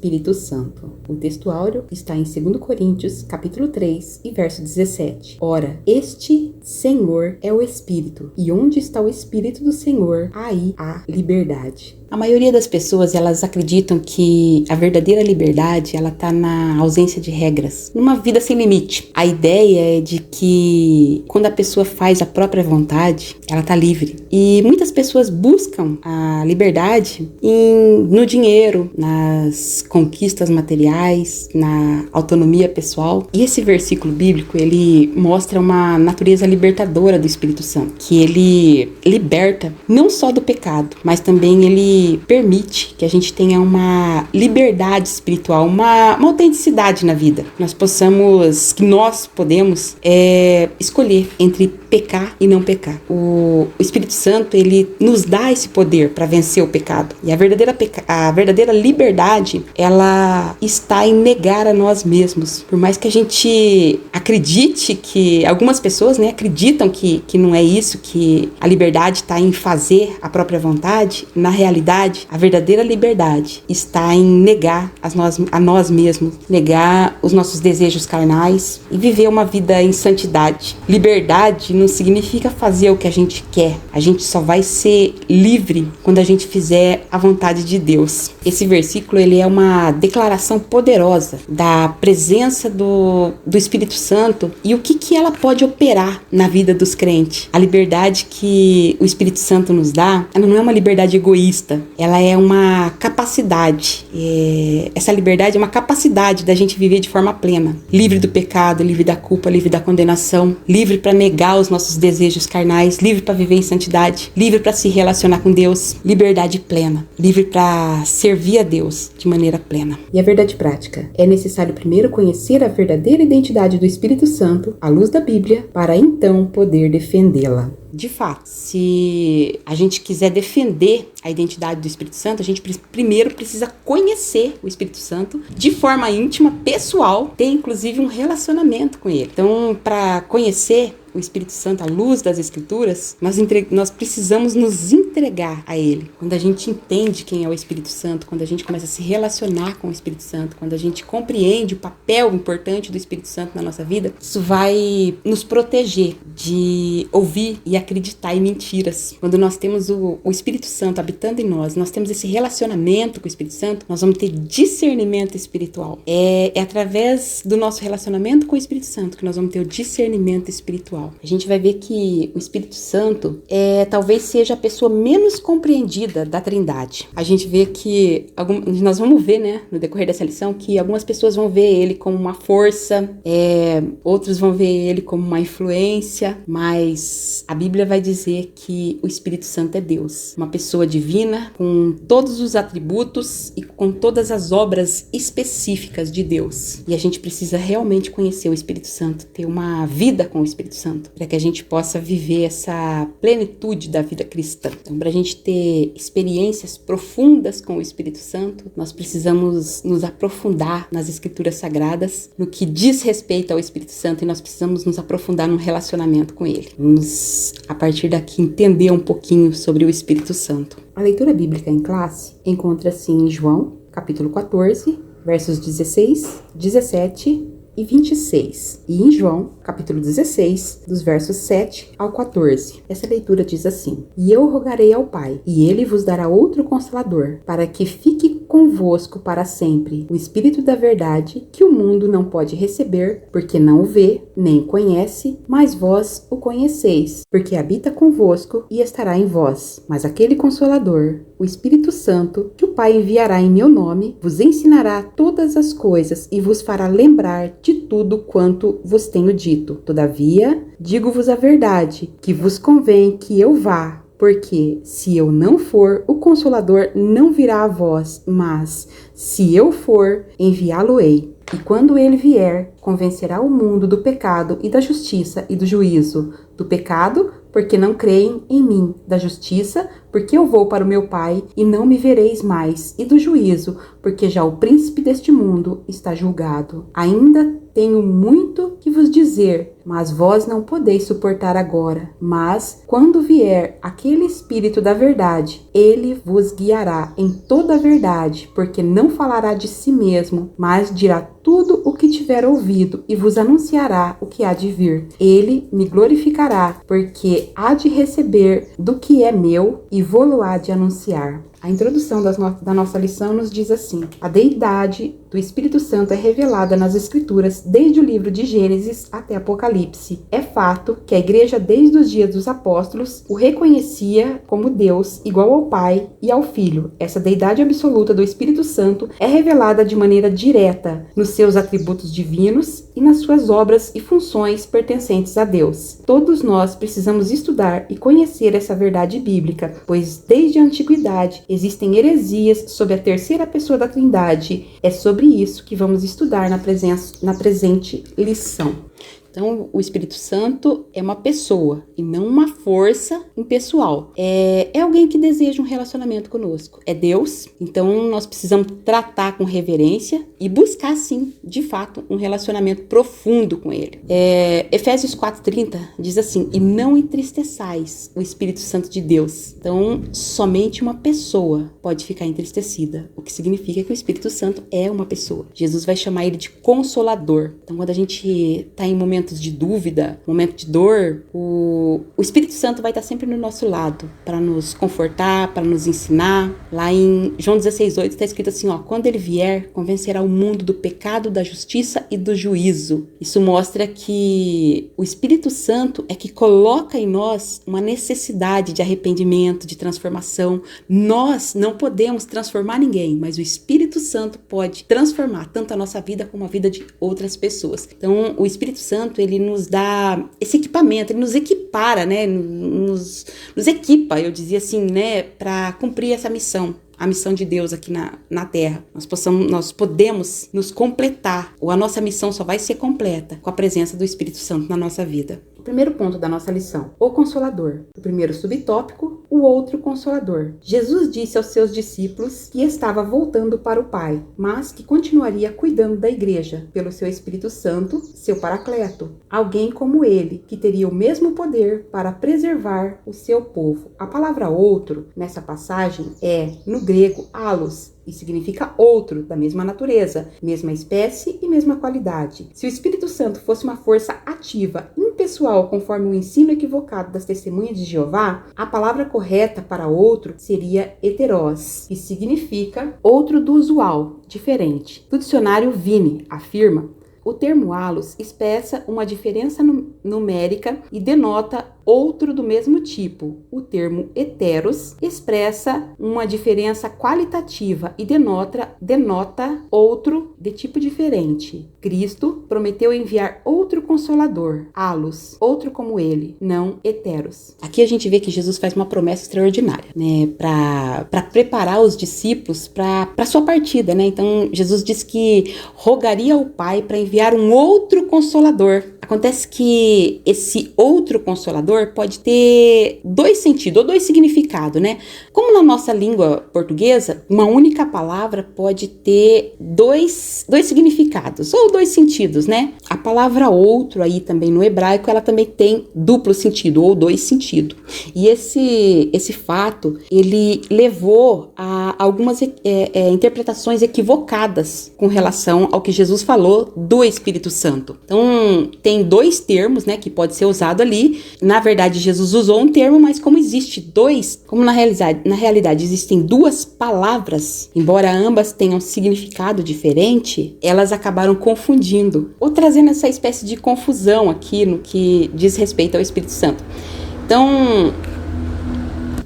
Espírito Santo. O texto áureo está em 2 Coríntios, capítulo 3, e verso 17. Ora, este Senhor é o Espírito, e onde está o Espírito do Senhor, aí há liberdade. A maioria das pessoas, elas acreditam que a verdadeira liberdade, ela tá na ausência de regras, numa vida sem limite. A ideia é de que quando a pessoa faz a própria vontade, ela tá livre. E muitas pessoas buscam a liberdade no dinheiro, nas conquistas materiais, na autonomia pessoal. E esse versículo bíblico, ele mostra uma natureza libertadora do Espírito Santo, que ele liberta não só do pecado, mas também ele permite que a gente tenha uma liberdade espiritual, uma autenticidade na vida. Que nós podemos escolher entre pecar e não pecar. O Espírito Santo, ele nos dá esse poder para vencer o pecado. E a verdadeira liberdade, ela está em negar a nós mesmos. Por mais que a gente acredite que... Algumas pessoas, acreditam que não é isso, que a liberdade está em fazer a própria vontade. Na realidade, a verdadeira liberdade está em negar a nós mesmos, negar os nossos desejos carnais e viver uma vida em santidade. Liberdade não significa fazer o que a gente quer. A gente só vai ser livre quando a gente fizer a vontade de Deus. Esse versículo, ele é uma declaração poderosa da presença do Espírito Santo e o que ela pode operar na vida dos crentes. A liberdade que o Espírito Santo nos dá, ela não é uma liberdade egoísta, ela é uma capacidade. Essa liberdade é uma capacidade da gente viver de forma plena, livre do pecado, livre da culpa, livre da condenação, livre para negar os nossos desejos carnais, livre para viver em santidade, livre para se relacionar com Deus, liberdade plena, livre para servir a Deus de maneira plena. E a verdade prática: é necessário primeiro conhecer a verdadeira identidade do Espírito Santo à luz da Bíblia, para então poder defendê-la. De fato, se a gente quiser defender a identidade do Espírito Santo, a gente primeiro precisa conhecer o Espírito Santo de forma íntima, pessoal, ter inclusive um relacionamento com ele. Então, para conhecer o Espírito Santo à luz das Escrituras, nós precisamos nos entregar a Ele. Quando a gente entende quem é o Espírito Santo, quando a gente começa a se relacionar com o Espírito Santo, quando a gente compreende o papel importante do Espírito Santo na nossa vida, isso vai nos proteger de ouvir e acreditar em mentiras. Quando nós temos o Espírito Santo habitando em nós temos esse relacionamento com o Espírito Santo, nós vamos ter discernimento espiritual. É através do nosso relacionamento com o Espírito Santo que nós vamos ter o discernimento espiritual. A gente vai ver que o Espírito Santo talvez seja a pessoa menos compreendida da Trindade. A gente vê que, nós vamos ver, no decorrer dessa lição, que algumas pessoas vão ver ele como uma força, outros vão ver ele como uma influência, mas a Bíblia vai dizer que o Espírito Santo é Deus, uma pessoa divina, com todos os atributos e com todas as obras específicas de Deus. E a gente precisa realmente conhecer o Espírito Santo, ter uma vida com o Espírito Santo, para que a gente possa viver essa plenitude da vida cristã. Então, para a gente ter experiências profundas com o Espírito Santo, nós precisamos nos aprofundar nas Escrituras Sagradas, no que diz respeito ao Espírito Santo, e nós precisamos nos aprofundar num relacionamento com ele. Vamos, a partir daqui, entender um pouquinho sobre o Espírito Santo. A leitura bíblica em classe encontra-se em João, capítulo 14, versos 16, 17 e 26. E em João, capítulo 16, dos versos 7 ao 14. Essa leitura diz assim: E eu rogarei ao Pai, e ele vos dará outro Consolador, para que fique convosco para sempre, o Espírito da verdade, que o mundo não pode receber, porque não o vê, nem o conhece, mas vós o conheceis, porque habita convosco e estará em vós. Mas aquele Consolador, o Espírito Santo, que o Pai enviará em meu nome, vos ensinará todas as coisas e vos fará lembrar de tudo quanto vos tenho dito. Todavia, digo-vos a verdade, que vos convém que eu vá, porque se eu não for, o Consolador não virá a vós, mas se eu for, enviá-lo-ei. E quando ele vier, convencerá o mundo do pecado e da justiça e do juízo. Do pecado, porque não creem em mim. Da justiça, porque eu vou para o meu Pai e não me vereis mais. E do juízo, porque já o príncipe deste mundo está julgado. Ainda tenho muito que vos dizer, mas vós não podeis suportar agora. Mas, quando vier aquele Espírito da verdade, ele vos guiará em toda a verdade, porque não falará de si mesmo, mas dirá tudo o que tiver ouvido e vos anunciará o que há de vir. Ele me glorificará, porque há de receber do que é meu e vô-lo há de anunciar. A introdução da nossa lição nos diz assim: a deidade do Espírito Santo é revelada nas Escrituras desde o livro de Gênesis até Apocalipse. É fato que a Igreja, desde os dias dos apóstolos, o reconhecia como Deus igual ao Pai e ao Filho. Essa deidade absoluta do Espírito Santo é revelada de maneira direta nos seus atributos divinos e nas suas obras e funções pertencentes a Deus. Todos nós precisamos estudar e conhecer essa verdade bíblica, pois desde a antiguidade existem heresias sobre a terceira pessoa da Trindade. É sobre isso que vamos estudar na presente lição. Então, o Espírito Santo é uma pessoa e não uma força impessoal. É alguém que deseja um relacionamento conosco. É Deus, então nós precisamos tratar com reverência e buscar, sim, de fato, um relacionamento profundo com Ele. Efésios 4:30 diz assim: e não entristeçais o Espírito Santo de Deus. Então, somente uma pessoa pode ficar entristecida, o que significa que o Espírito Santo é uma pessoa. Jesus vai chamar ele de Consolador. Então, quando a gente está em momentos de dúvida, momento de dor, o Espírito Santo vai estar sempre no nosso lado para nos confortar, para nos ensinar. Lá em João 16:8 está escrito assim, quando ele vier, convencerá o mundo do pecado, da justiça e do juízo. Isso mostra que o Espírito Santo é que coloca em nós uma necessidade de arrependimento, de transformação. Nós não podemos transformar ninguém, mas o Espírito Santo pode transformar tanto a nossa vida como a vida de outras pessoas. Então, o Espírito Santo, ele nos dá esse equipamento, ele nos equipara, né? Nos equipa, eu dizia assim, né? Para cumprir essa missão. A missão de Deus aqui na Terra. Nós podemos nos completar, ou a nossa missão só vai ser completa com a presença do Espírito Santo na nossa vida. O primeiro ponto da nossa lição, o Consolador. O primeiro subtópico, o outro Consolador. Jesus disse aos seus discípulos que estava voltando para o Pai, mas que continuaria cuidando da igreja pelo seu Espírito Santo, seu Paracleto. Alguém como ele, que teria o mesmo poder para preservar o seu povo. A palavra outro, nessa passagem, é, no grego, allos, e significa outro, da mesma natureza, mesma espécie e mesma qualidade. Se o Espírito Santo fosse uma força ativa, impessoal, conforme o ensino equivocado das testemunhas de Jeová, a palavra correta para outro seria heteros, que significa outro do usual, diferente. No dicionário Vini afirma: o termo allos expressa uma diferença numérica e denota outro do mesmo tipo. O termo heteros expressa uma diferença qualitativa e denota outro de tipo diferente. Cristo prometeu enviar outro consolador, allos, outro como ele, não heteros. Aqui a gente vê que Jesus faz uma promessa extraordinária, né, para preparar os discípulos para sua partida, né? Então Jesus diz que rogaria ao Pai para enviar um outro consolador. Acontece que esse outro consolador pode ter dois sentidos, ou dois significados, né? Como na nossa língua portuguesa, uma única palavra pode ter dois significados, ou dois sentidos, né? A palavra outro aí também no hebraico, ela também tem duplo sentido, ou dois sentidos. E esse fato, ele levou a algumas interpretações equivocadas com relação ao que Jesus falou do Espírito Santo. Então, tem dois termos, né, que pode ser usado ali. Na verdade, Jesus usou um termo, mas como existe dois, como na realidade existem duas palavras, embora ambas tenham significado diferente, elas acabaram confundindo, ou trazendo essa espécie de confusão aqui no que diz respeito ao Espírito Santo. Então,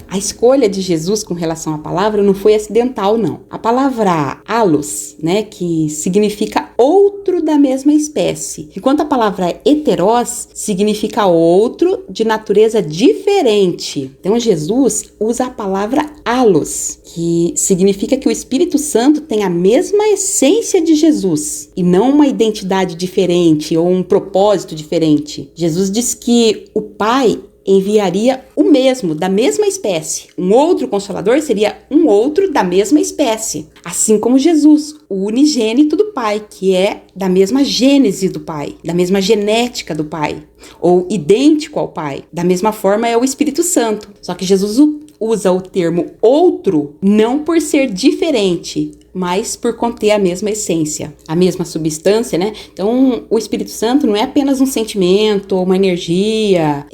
a A escolha de Jesus com relação à palavra não foi acidental, não. A palavra allos, né, que significa outro da mesma espécie, enquanto a palavra heteros significa outro de natureza diferente. Então Jesus usa a palavra allos, que significa que o Espírito Santo tem a mesma essência de Jesus e não uma identidade diferente ou um propósito diferente. Jesus diz que o Pai enviaria o mesmo, da mesma espécie. Um outro Consolador seria um outro da mesma espécie. Assim como Jesus, o unigênito do Pai, que é da mesma gênese do Pai, da mesma genética do Pai, ou idêntico ao Pai. Da mesma forma é o Espírito Santo. Só que Jesus usa o termo outro não por ser diferente, mas por conter a mesma essência, a mesma substância, né? Então, o Espírito Santo não é apenas um sentimento ou uma energia.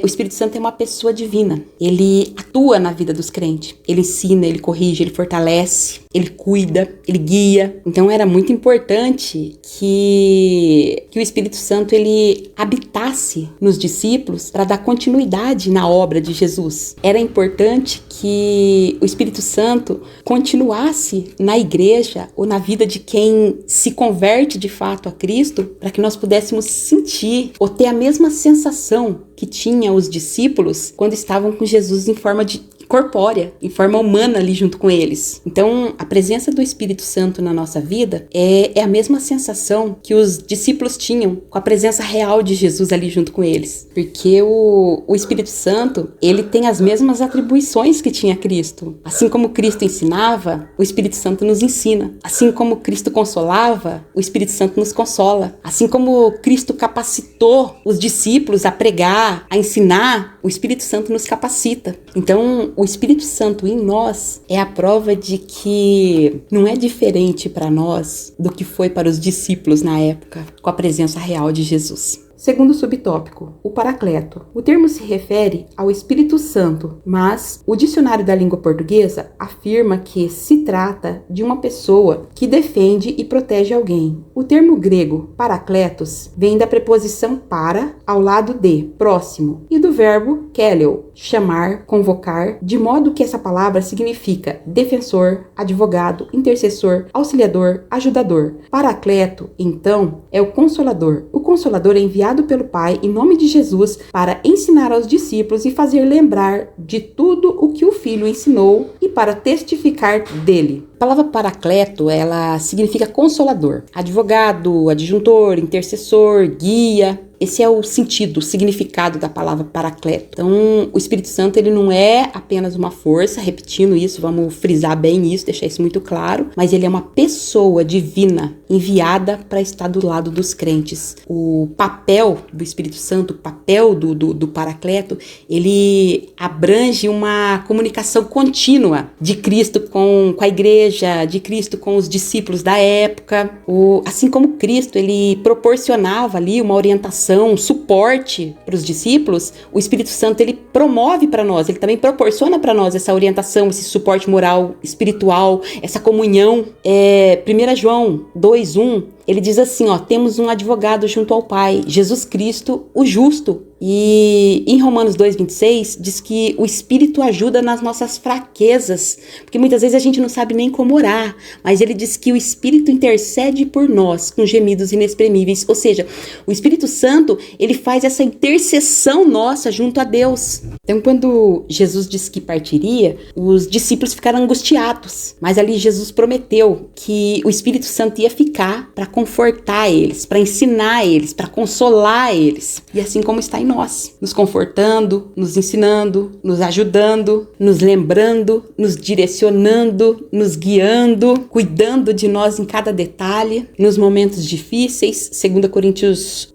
O Espírito Santo é uma pessoa divina. Ele atua na vida dos crentes. Ele ensina, ele corrige, ele fortalece, ele cuida, ele guia. Então, era muito importante que o Espírito Santo ele habitasse nos discípulos para dar continuidade na obra de Jesus. Era importante que o Espírito Santo continuasse na igreja ou na vida de quem se converte de fato a Cristo, para que nós pudéssemos sentir ou ter a mesma sensação que tinham os discípulos quando estavam com Jesus em forma corpórea, em forma humana ali junto com eles. Então, a presença do Espírito Santo na nossa vida é a mesma sensação que os discípulos tinham com a presença real de Jesus ali junto com eles. Porque o Espírito Santo, ele tem as mesmas atribuições que tinha Cristo. Assim como Cristo ensinava, o Espírito Santo nos ensina. Assim como Cristo consolava, o Espírito Santo nos consola. Assim como Cristo capacitou os discípulos a pregar, a ensinar, o Espírito Santo nos capacita. Então, o Espírito Santo em nós é a prova de que não é diferente para nós do que foi para os discípulos na época, com a presença real de Jesus. Segundo subtópico, o Paracleto. O termo se refere ao Espírito Santo, mas o dicionário da língua portuguesa afirma que se trata de uma pessoa que defende e protege alguém. O termo grego parakletos vem da preposição para, ao lado de, próximo, e do verbo keleo, chamar, convocar, de modo que essa palavra significa defensor, advogado, intercessor, auxiliador, ajudador. Paracleto, então, é o Consolador. O Consolador é enviado pelo Pai em nome de Jesus para ensinar aos discípulos e fazer lembrar de tudo o que o Filho ensinou e para testificar dele. A palavra paracleto, ela significa consolador, advogado, adjuntor, intercessor, guia. Esse é o sentido, o significado da palavra paracleto. Então, o Espírito Santo, ele não é apenas uma força, repetindo isso, vamos frisar bem isso, deixar isso muito claro, mas ele é uma pessoa divina, enviada para estar do lado dos crentes. O papel do Espírito Santo, o papel do paracleto, ele abrange uma comunicação contínua de Cristo com a igreja, de Cristo com os discípulos da época. Assim como Cristo, ele proporcionava ali uma orientação, um suporte para os discípulos, o Espírito Santo ele promove para nós, ele também proporciona para nós essa orientação, esse suporte moral, espiritual, essa comunhão. 1 João 2:1, ele diz assim, temos um advogado junto ao Pai, Jesus Cristo, o justo. E em Romanos 2:26 diz que o Espírito ajuda nas nossas fraquezas, porque muitas vezes a gente não sabe nem como orar, mas ele diz que o Espírito intercede por nós com gemidos inexprimíveis, ou seja, o Espírito Santo, ele faz essa intercessão nossa junto a Deus. Então, quando Jesus disse que partiria, os discípulos ficaram angustiados, mas ali Jesus prometeu que o Espírito Santo ia ficar para confortar eles, para ensinar eles, para consolar eles, e assim como está em nós, nos confortando, nos ensinando, nos ajudando, nos lembrando, nos direcionando, nos guiando, cuidando de nós em cada detalhe, nos momentos difíceis. 2 Coríntios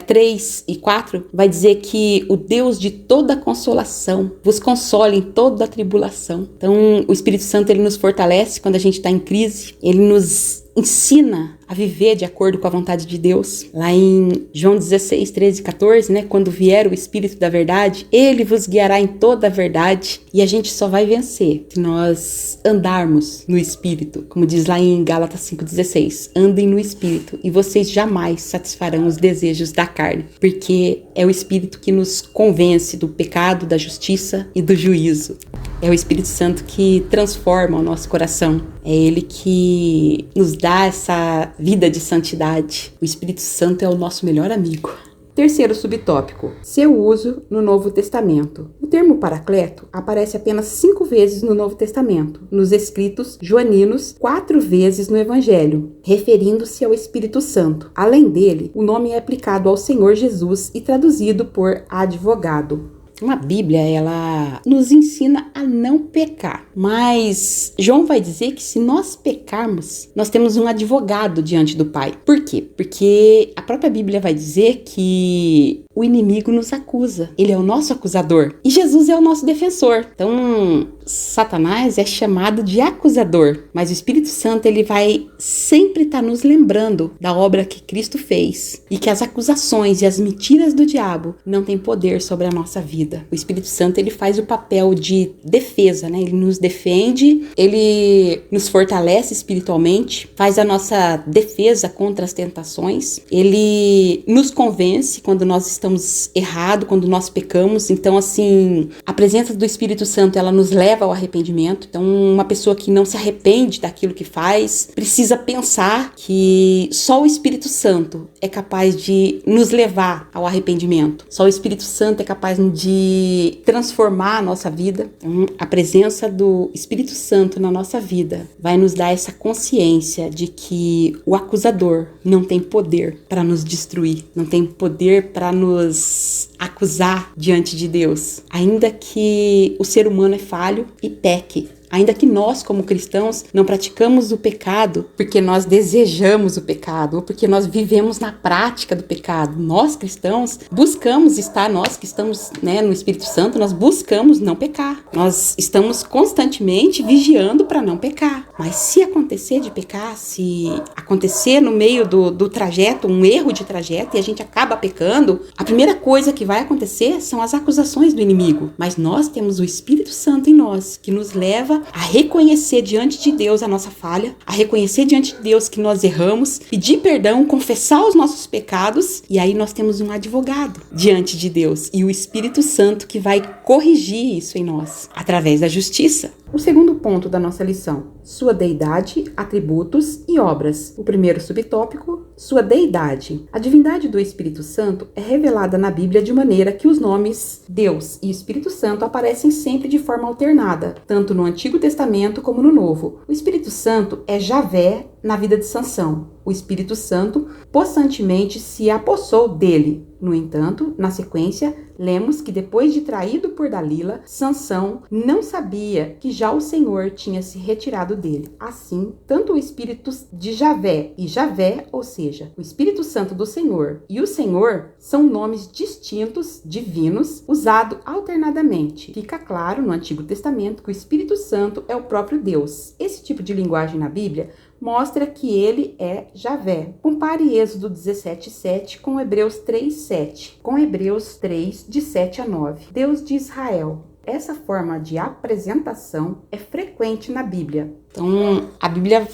3 e 4 vai dizer que o Deus de toda consolação vos console em toda a tribulação. Então, o Espírito Santo, ele nos fortalece quando a gente está em crise, ele nos ensina a viver de acordo com a vontade de Deus. Lá em João 16, 13 e 14, né? Quando vier o Espírito da verdade, ele vos guiará em toda a verdade. E a gente só vai vencer se nós andarmos no Espírito. Como diz lá em Gálatas 5,16. Andem no Espírito e vocês jamais satisfarão os desejos da carne. Porque é o Espírito que nos convence do pecado, da justiça e do juízo. É o Espírito Santo que transforma o nosso coração. É Ele que nos dá essa vida de santidade. O Espírito Santo é o nosso melhor amigo. Terceiro subtópico, seu uso no Novo Testamento. O termo paracleto aparece apenas 5 vezes no Novo Testamento, nos escritos joaninos, 4 vezes no Evangelho, referindo-se ao Espírito Santo. Além dele, o nome é aplicado ao Senhor Jesus e traduzido por advogado. A Bíblia, ela nos ensina a não pecar, mas João vai dizer que se nós pecarmos, nós temos um advogado diante do Pai. Por quê? Porque a própria Bíblia vai dizer que o inimigo nos acusa, ele é o nosso acusador e Jesus é o nosso defensor. Então, Satanás é chamado de acusador, mas o Espírito Santo ele vai sempre estar nos lembrando da obra que Cristo fez e que as acusações e as mentiras do diabo não têm poder sobre a nossa vida. O Espírito Santo ele faz o papel de defesa, né? Ele nos defende, ele nos fortalece espiritualmente, faz a nossa defesa contra as tentações, ele nos convence quando nós estamos errados, quando nós pecamos. Então, assim, a presença do Espírito Santo ela nos leva ao arrependimento. Então, uma pessoa que não se arrepende daquilo que faz precisa pensar que só o Espírito Santo é capaz de nos levar ao arrependimento. Só o Espírito Santo é capaz de transformar a nossa vida. Então, a presença do Espírito Santo na nossa vida vai nos dar essa consciência de que o acusador não tem poder para nos destruir, não tem poder para nos acusar diante de Deus. Ainda que o ser humano é falho e peque, ainda que nós, como cristãos, não praticamos o pecado porque nós desejamos o pecado ou porque nós vivemos na prática do pecado. Nós, cristãos, buscamos estar, nós que estamos, no Espírito Santo, nós buscamos não pecar. Nós estamos constantemente vigiando para não pecar. Mas se acontecer de pecar, se acontecer no meio do trajeto, um erro de trajeto e a gente acaba pecando, a primeira coisa que vai acontecer são as acusações do inimigo. Mas nós temos o Espírito Santo em nós que nos leva a reconhecer diante de Deus a nossa falha, a reconhecer diante de Deus que nós erramos, pedir perdão, confessar os nossos pecados, e aí nós temos um advogado diante de Deus e o Espírito Santo que vai corrigir isso em nós, através da justiça. O segundo ponto da nossa lição, sua deidade, atributos e obras. O primeiro subtópico, sua deidade. A divindade do Espírito Santo é revelada na Bíblia de maneira que os nomes Deus e Espírito Santo aparecem sempre de forma alternada, tanto no Antigo Testamento como no Novo. O Espírito Santo é Javé na vida de Sansão. O Espírito Santo possantemente se apossou dele. No entanto, na sequência, lemos que depois de traído por Dalila, Sansão não sabia que já o Senhor tinha se retirado dele. Assim, tanto o Espírito de Javé e Javé, ou seja, o Espírito Santo do Senhor e o Senhor, são nomes distintos, divinos, usados alternadamente. Fica claro no Antigo Testamento que o Espírito Santo é o próprio Deus. Esse tipo de linguagem na Bíblia mostra que ele é Javé. Compare Êxodo 17:7 com Hebreus 3:7, com Hebreus 3, de 7 a 9. Deus de Israel. Essa forma de apresentação é frequente na Bíblia. Então, a Bíblia,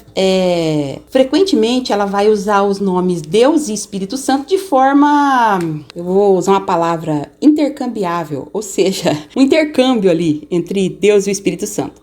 frequentemente, ela vai usar os nomes Deus e Espírito Santo de forma, eu vou usar uma palavra, intercambiável, ou seja, um intercâmbio ali entre Deus e o Espírito Santo.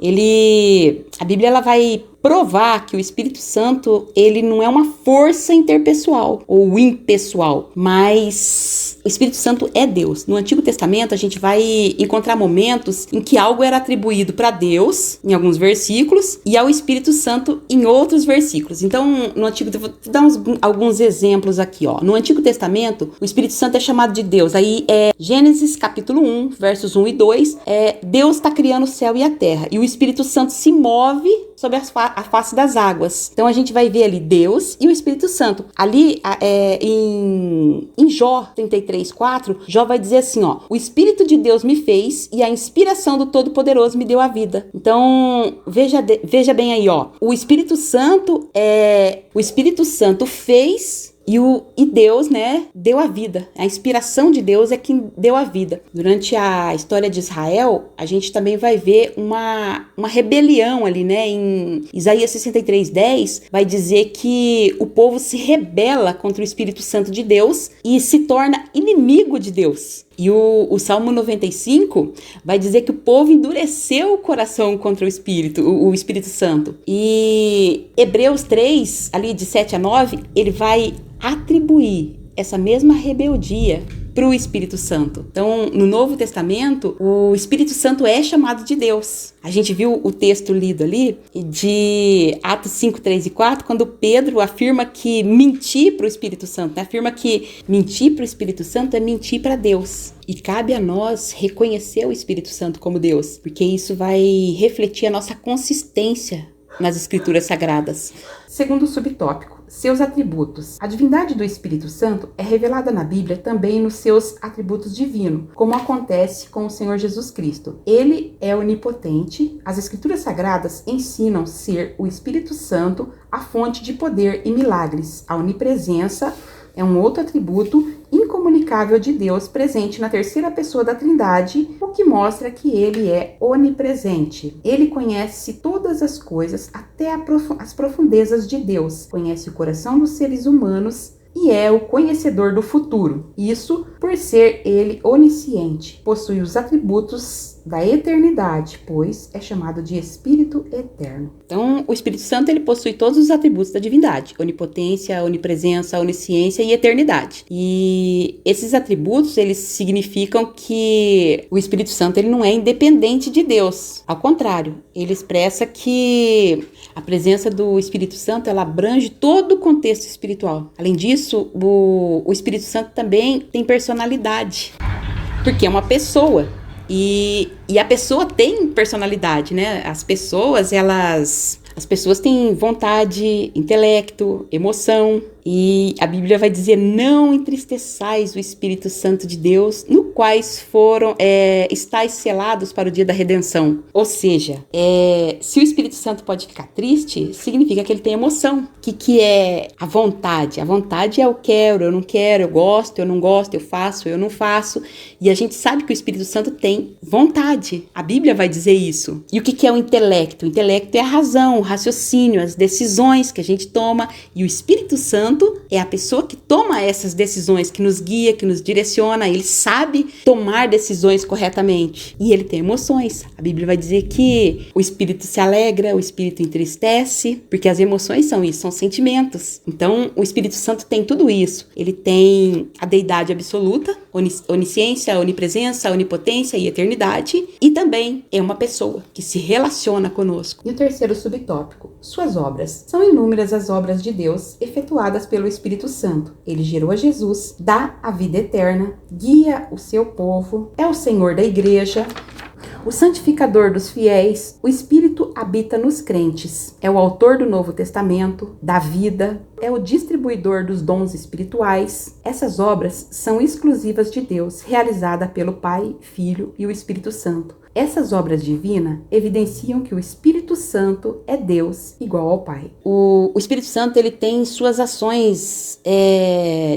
A Bíblia, ela vai provar que o Espírito Santo, ele não é uma força interpessoal ou impessoal, mas o Espírito Santo é Deus. No Antigo Testamento, a gente vai encontrar momentos em que algo era atribuído para Deus, em alguns versículos, e ao Espírito Santo em outros versículos. Então, no Antigo, vou dar alguns exemplos aqui, ó. No Antigo Testamento, o Espírito Santo é chamado de Deus. Aí é Gênesis capítulo 1, versos 1 e 2, Deus está criando o céu e a terra, e o Espírito Santo se move sobre a face das águas. Então a gente vai ver ali Deus e o Espírito Santo. Ali em Jó 33:4, Jó vai dizer assim, ó: o Espírito de Deus me fez e a inspiração do Todo-Poderoso me deu a vida. Então veja bem aí, ó, o Espírito Santo fez e Deus, né, deu a vida. A inspiração de Deus é quem deu a vida. Durante a história de Israel, a gente também vai ver uma rebelião ali, né? Em Isaías 63:10, vai dizer que o povo se rebela contra o Espírito Santo de Deus e se torna inimigo de Deus. E o Salmo 95 vai dizer que o povo endureceu o coração contra o Espírito Santo. E Hebreus 3, ali de 7-9, ele vai atribuir essa mesma rebeldia para o Espírito Santo. Então, no Novo Testamento, o Espírito Santo é chamado de Deus. A gente viu o texto lido ali de Atos 5, 3 e 4, quando Pedro afirma que mentir para o Espírito Santo, né? Afirma que mentir para o Espírito Santo é mentir para Deus. E cabe a nós reconhecer o Espírito Santo como Deus, porque isso vai refletir a nossa consistência nas Escrituras Sagradas. Segundo subtópico, seus atributos. A divindade do Espírito Santo é revelada na Bíblia também nos seus atributos divinos, como acontece com o Senhor Jesus Cristo. Ele é onipotente. As Escrituras Sagradas ensinam ser o Espírito Santo a fonte de poder e milagres. A onipresença é um outro atributo incomunicável de Deus presente na terceira pessoa da Trindade, o que mostra que ele é onipresente. Ele conhece todas as coisas, até as profundezas de Deus. Conhece o coração dos seres humanos e é o conhecedor do futuro. Isso por ser ele onisciente. Possui os atributos da eternidade, pois é chamado de Espírito Eterno. Então, o Espírito Santo, ele possui todos os atributos da divindade: onipotência, onipresença, onisciência e eternidade. E esses atributos, eles significam que o Espírito Santo, ele não é independente de Deus. Ao contrário, ele expressa que a presença do Espírito Santo, ela abrange todo o contexto espiritual. Além disso, o Espírito Santo também tem personalidade, porque é uma pessoa. E a pessoa tem personalidade, né? As pessoas têm vontade, intelecto, emoção. E a Bíblia vai dizer: não entristeçais o Espírito Santo de Deus, no quais estáis selados para o dia da redenção. Ou seja, se o Espírito Santo pode ficar triste, significa que ele tem emoção. O que é a vontade? A vontade é eu quero, eu não quero, eu gosto, eu não gosto, eu faço, eu não faço. E a gente sabe que o Espírito Santo tem vontade. A Bíblia vai dizer isso. E o que é o intelecto? O intelecto é a razão, o raciocínio, as decisões que a gente toma. E o Espírito Santo é a pessoa que toma essas decisões, que nos guia, que nos direciona. Ele sabe tomar decisões corretamente. E ele tem emoções. A Bíblia vai dizer que o Espírito se alegra, o Espírito entristece, porque as emoções são isso, são sentimentos. Então, o Espírito Santo tem tudo isso. Ele tem a deidade absoluta, onisciência, onipresença, onipotência e eternidade. E também é uma pessoa que se relaciona conosco. E o terceiro subtópico, suas obras. São inúmeras as obras de Deus efetuadas pelo Espírito Santo. Ele gerou a Jesus, dá a vida eterna, guia o seu povo, é o Senhor da igreja, o santificador dos fiéis. O Espírito habita nos crentes, é o autor do Novo Testamento, da vida, é o distribuidor dos dons espirituais. Essas obras são exclusivas de Deus, realizada pelo Pai, Filho e o Espírito Santo. Essas obras divinas evidenciam que o Espírito Santo é Deus igual ao Pai. O Espírito Santo, ele tem suas ações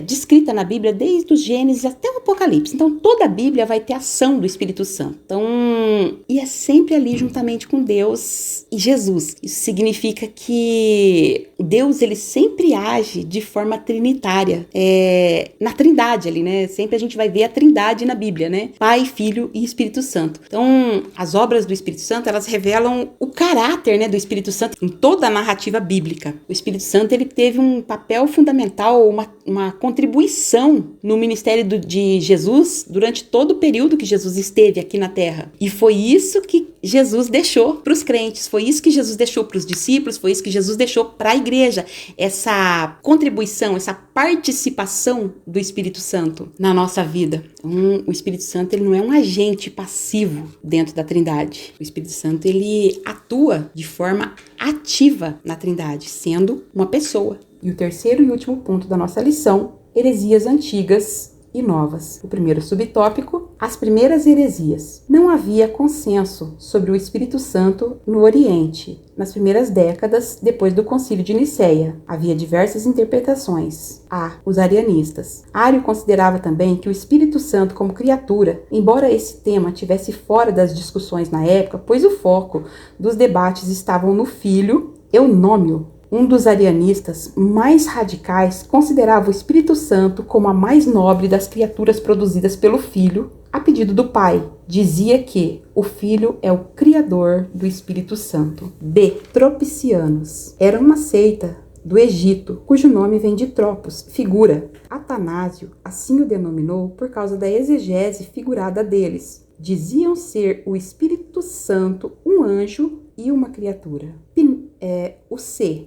descritas na Bíblia desde o Gênesis até o Apocalipse. Então, toda a Bíblia vai ter ação do Espírito Santo. Então, e é sempre ali juntamente com Deus e Jesus. Isso significa que Deus, ele sempre age de forma trinitária. Na Trindade ali, né? Sempre a gente vai ver a Trindade na Bíblia, né? Pai, Filho e Espírito Santo. Então, as obras do Espírito Santo, elas revelam o caráter, né, do Espírito Santo em toda a narrativa bíblica. O Espírito Santo, ele teve um papel fundamental, uma contribuição no ministério de Jesus durante todo o período que Jesus esteve aqui na Terra. E foi isso que Jesus deixou para os crentes, foi isso que Jesus deixou para os discípulos, foi isso que Jesus deixou para a igreja. Essa contribuição, essa participação do Espírito Santo na nossa vida. Então, o Espírito Santo, ele não é um agente passivo dentro da Trindade. O Espírito Santo, ele atua de forma ativa na Trindade, sendo uma pessoa. E o terceiro e último ponto da nossa lição: heresias antigas e novas. O primeiro subtópico: as primeiras heresias. Não havia consenso sobre o Espírito Santo no Oriente nas primeiras décadas depois do Concílio de Nicéia. Havia diversas interpretações. Os arianistas. Ario considerava também que o Espírito Santo como criatura, embora esse tema tivesse fora das discussões na época, pois o foco dos debates estavam no Filho, Eunômio. Um dos arianistas mais radicais considerava o Espírito Santo como a mais nobre das criaturas produzidas pelo Filho, a pedido do Pai. Dizia que o Filho é o criador do Espírito Santo. Tropicianos. Era uma seita do Egito, cujo nome vem de tropos, figura. Atanásio assim o denominou por causa da exegese figurada deles. Diziam ser o Espírito Santo um anjo e uma criatura.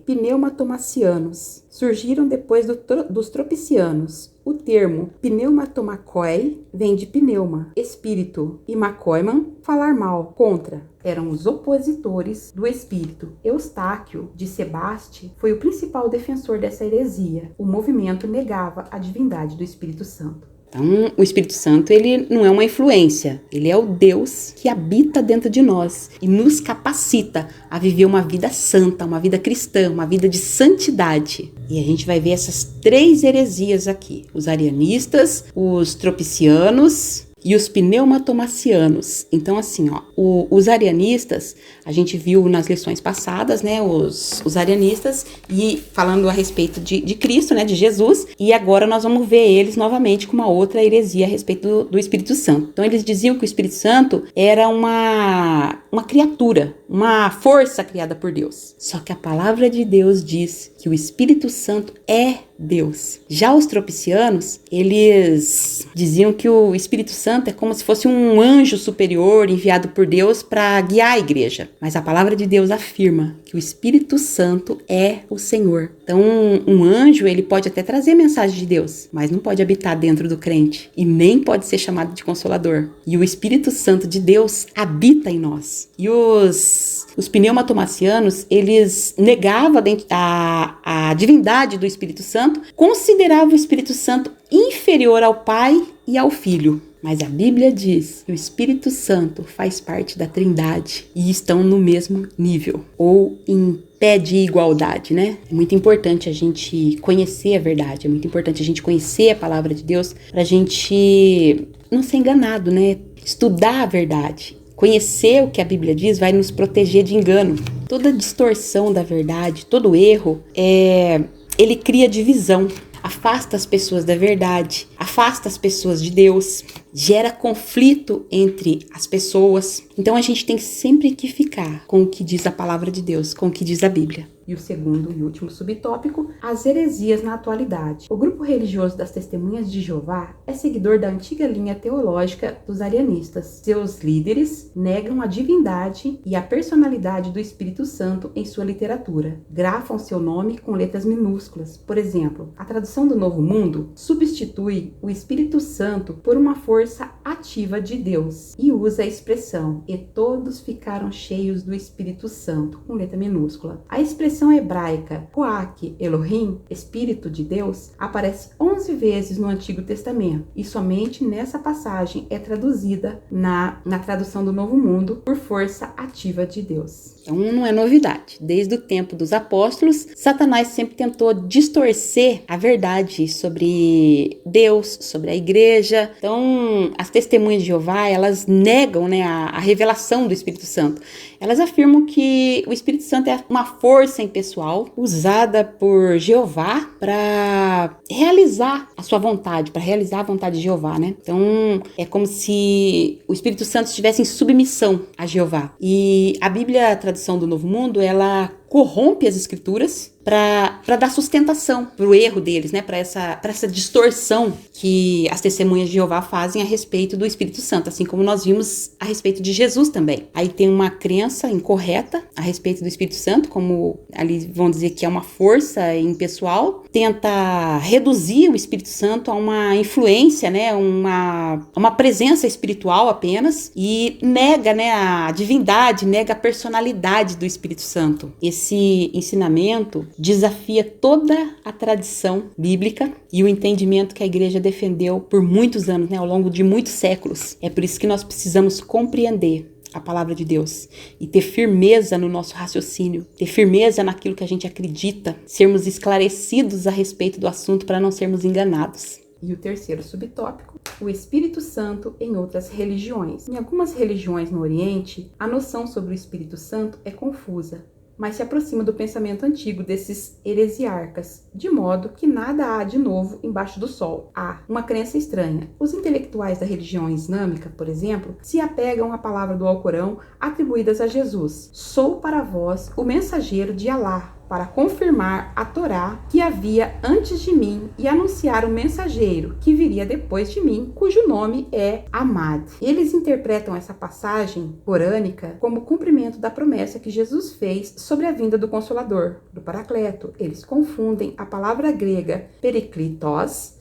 Pneumatomacianos. Surgiram depois dos tropicianos. O termo pneumatomachoi vem de pneuma, espírito, e makoiman, falar mal, contra. Eram os opositores do espírito. Eustáquio de Sebaste foi o principal defensor dessa heresia. O movimento negava a divindade do Espírito Santo. Então, o Espírito Santo, ele não é uma influência, ele é o Deus que habita dentro de nós e nos capacita a viver uma vida santa, uma vida cristã, uma vida de santidade. E a gente vai ver essas 3 heresias aqui: os arianistas, os tropicianos e os pneumatomacianos. Então, assim, os arianistas, a gente viu nas lições passadas, né, os arianistas, e falando a respeito de Cristo, né, de Jesus, e agora nós vamos ver eles novamente com uma outra heresia a respeito do Espírito Santo. Então, eles diziam que o Espírito Santo era uma criatura, uma força criada por Deus. Só que a palavra de Deus diz que o Espírito Santo é Deus. Já os tropicianos, eles diziam que o Espírito Santo é como se fosse um anjo superior enviado por Deus para guiar a igreja. Mas a palavra de Deus afirma que o Espírito Santo é o Senhor. Então, um anjo, ele pode até trazer mensagem de Deus, mas não pode habitar dentro do crente e nem pode ser chamado de consolador. E o Espírito Santo de Deus habita em nós. E os pneumatomacianos, eles negavam a divindade do Espírito Santo, consideravam o Espírito Santo inferior ao Pai e ao Filho. Mas a Bíblia diz que o Espírito Santo faz parte da Trindade e estão no mesmo nível, ou em pé de igualdade, né? É muito importante a gente conhecer a verdade, é muito importante a gente conhecer a palavra de Deus para a gente não ser enganado, né? Estudar a verdade. Conhecer o que a Bíblia diz vai nos proteger de engano. Toda distorção da verdade, todo erro, ele cria divisão. Afasta as pessoas da verdade, afasta as pessoas de Deus, gera conflito entre as pessoas. Então a gente tem sempre que ficar com o que diz a palavra de Deus, com o que diz a Bíblia. E o segundo e último subtópico: as heresias na atualidade. O grupo religioso das Testemunhas de Jeová é seguidor da antiga linha teológica dos arianistas. Seus líderes negam a divindade e a personalidade do Espírito Santo em sua literatura. Grafam seu nome com letras minúsculas. Por exemplo, a tradução do Novo Mundo substitui o Espírito Santo por uma força ativa de Deus e usa a expressão "e todos ficaram cheios do Espírito Santo", com letra minúscula. A expressão hebraica Ruach Elohim, Espírito de Deus, aparece 11 vezes no Antigo Testamento e somente nessa passagem é traduzida na tradução do Novo Mundo por força ativa de Deus. Então não é novidade. Desde o tempo dos apóstolos, Satanás sempre tentou distorcer a verdade sobre Deus, sobre a igreja. Então as Testemunhas de Jeová, elas negam, né, a revelação do Espírito Santo. Elas afirmam que o Espírito Santo é uma força impessoal usada por Jeová para realizar a sua vontade, para realizar a vontade de Jeová, né? Então é como se o Espírito Santo estivesse em submissão a Jeová. E a Bíblia, a tradução do Novo Mundo, ela corrompe as escrituras para dar sustentação para o erro deles, né? Para essa distorção que as testemunhas de Jeová fazem a respeito do Espírito Santo, assim como nós vimos a respeito de Jesus também. Aí tem uma crença incorreta a respeito do Espírito Santo, como ali vão dizer que é uma força impessoal, tenta reduzir o Espírito Santo a uma influência, né? Uma presença espiritual apenas, e nega, né, a divindade, nega a personalidade do Espírito Santo. Esse ensinamento desafia toda a tradição bíblica e o entendimento que a igreja defendeu por muitos anos, né, ao longo de muitos séculos. É por isso que nós precisamos compreender a palavra de Deus e ter firmeza no nosso raciocínio, ter firmeza naquilo que a gente acredita, sermos esclarecidos a respeito do assunto para não sermos enganados. E o terceiro subtópico, o Espírito Santo em outras religiões. Em algumas religiões no Oriente, a noção sobre o Espírito Santo é confusa, mas se aproxima do pensamento antigo desses heresiarcas, de modo que nada há de novo embaixo do sol. Há uma crença estranha. Os intelectuais da religião islâmica, por exemplo, se apegam à palavra do Alcorão atribuídas a Jesus. Sou para vós o mensageiro de Alá, para confirmar a Torá que havia antes de mim e anunciar o mensageiro que viria depois de mim, cujo nome é Ahmad. Eles interpretam essa passagem corânica como cumprimento da promessa que Jesus fez sobre a vinda do Consolador, do Paracleto. Eles confundem a palavra grega periklitos,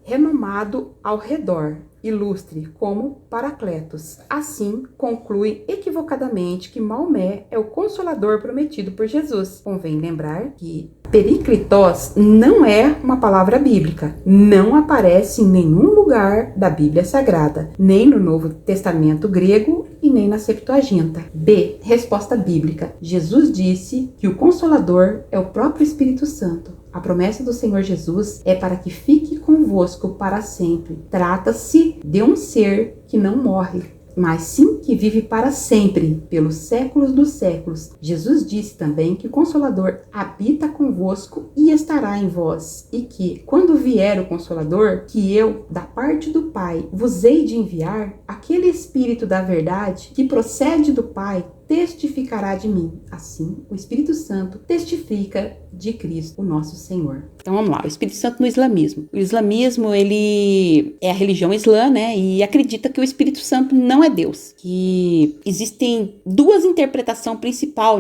renomado ao redor, ilustre como Paracletos. Assim, conclui equivocadamente que Maomé é o Consolador prometido por Jesus. Convém lembrar que periklitos não é uma palavra bíblica, não aparece em nenhum lugar da Bíblia Sagrada, nem no Novo Testamento grego e nem na Septuaginta. B. Resposta bíblica. Jesus disse que o Consolador é o próprio Espírito Santo. A promessa do Senhor Jesus é para que fique convosco para sempre. Trata-se de um ser que não morre, mas sim que vive para sempre, pelos séculos dos séculos. Jesus disse também que o Consolador habita convosco e estará em vós, e que, quando vier o Consolador, que eu, da parte do Pai, vos hei de enviar, aquele Espírito da verdade, que procede do Pai, testificará de mim. Assim, o Espírito Santo testifica de Cristo, o nosso Senhor. Então vamos lá, o Espírito Santo no islamismo. O islamismo, ele é a religião islã, né? E acredita que o Espírito Santo não é Deus. Que existem duas interpretações principais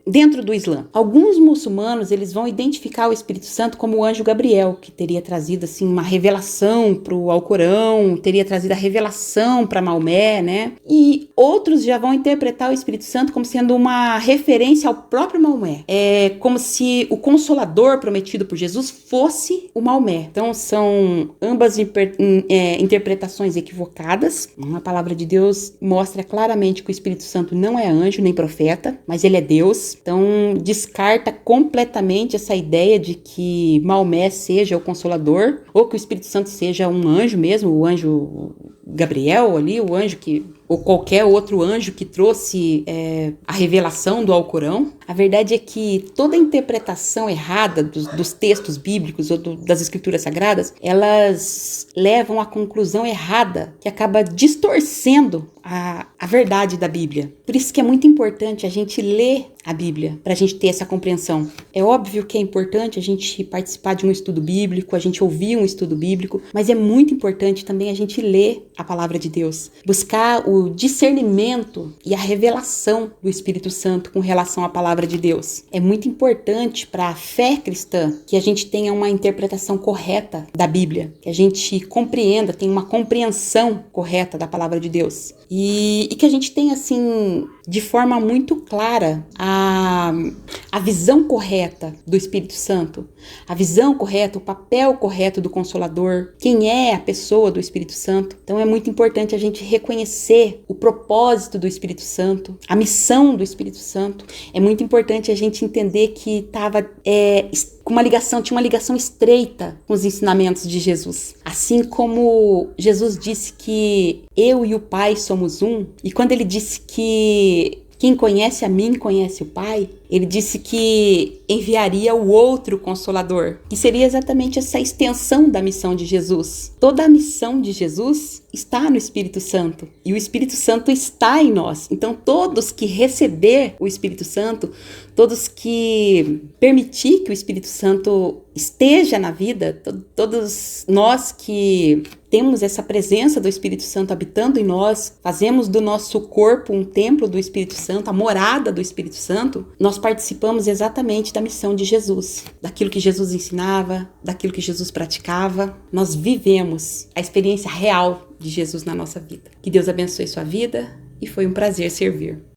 dentro do Islã. Alguns muçulmanos, eles vão identificar o Espírito Santo como o anjo Gabriel, que teria trazido assim uma revelação para o Alcorão, teria trazido a revelação para Maomé, né? E outros já vão interpretar o Espírito Santo como sendo uma referência ao próprio Maomé. É como se o Consolador prometido por Jesus fosse o Maomé. Então são ambas interpretações equivocadas. A palavra de Deus mostra claramente que o Espírito Santo não é anjo nem profeta, mas ele é Deus. Então descarta completamente essa ideia de que Maomé seja o Consolador, ou que o Espírito Santo seja um anjo mesmo, o anjo Gabriel ali, o anjo ou qualquer outro anjo que trouxe a revelação do Alcorão. A verdade é que toda interpretação errada dos textos bíblicos ou das escrituras sagradas, elas levam à conclusão errada, que acaba distorcendo a verdade da Bíblia. Por isso que é muito importante a gente ler a Bíblia, para a gente ter essa compreensão. É óbvio que é importante a gente participar de um estudo bíblico, a gente ouvir um estudo bíblico, mas é muito importante também a gente ler a palavra de Deus, buscar o discernimento e a revelação do Espírito Santo com relação à palavra de Deus. É muito importante para a fé cristã que a gente tenha uma interpretação correta da Bíblia, que a gente compreenda, tenha uma compreensão correta da palavra de Deus. E que a gente tenha, assim, de forma muito clara a visão correta do Espírito Santo, a visão correta, o papel correto do Consolador, quem é a pessoa do Espírito Santo. Então é muito importante a gente reconhecer o propósito do Espírito Santo, a missão do Espírito Santo. É muito importante a gente entender que tinha uma ligação estreita com os ensinamentos de Jesus. Assim como Jesus disse que eu e o Pai somos um, e quando ele disse que quem conhece a mim conhece o Pai, Ele disse que enviaria o outro Consolador, que seria exatamente essa extensão da missão de Jesus. Toda a missão de Jesus está no Espírito Santo e o Espírito Santo está em nós. Então, todos que receber o Espírito Santo, todos que permitir que o Espírito Santo esteja na vida, todos nós que temos essa presença do Espírito Santo habitando em nós, fazemos do nosso corpo um templo do Espírito Santo, a morada do Espírito Santo, nós participamos exatamente da missão de Jesus, daquilo que Jesus ensinava, daquilo que Jesus praticava. Nós vivemos a experiência real de Jesus na nossa vida. Que Deus abençoe sua vida e foi um prazer servir.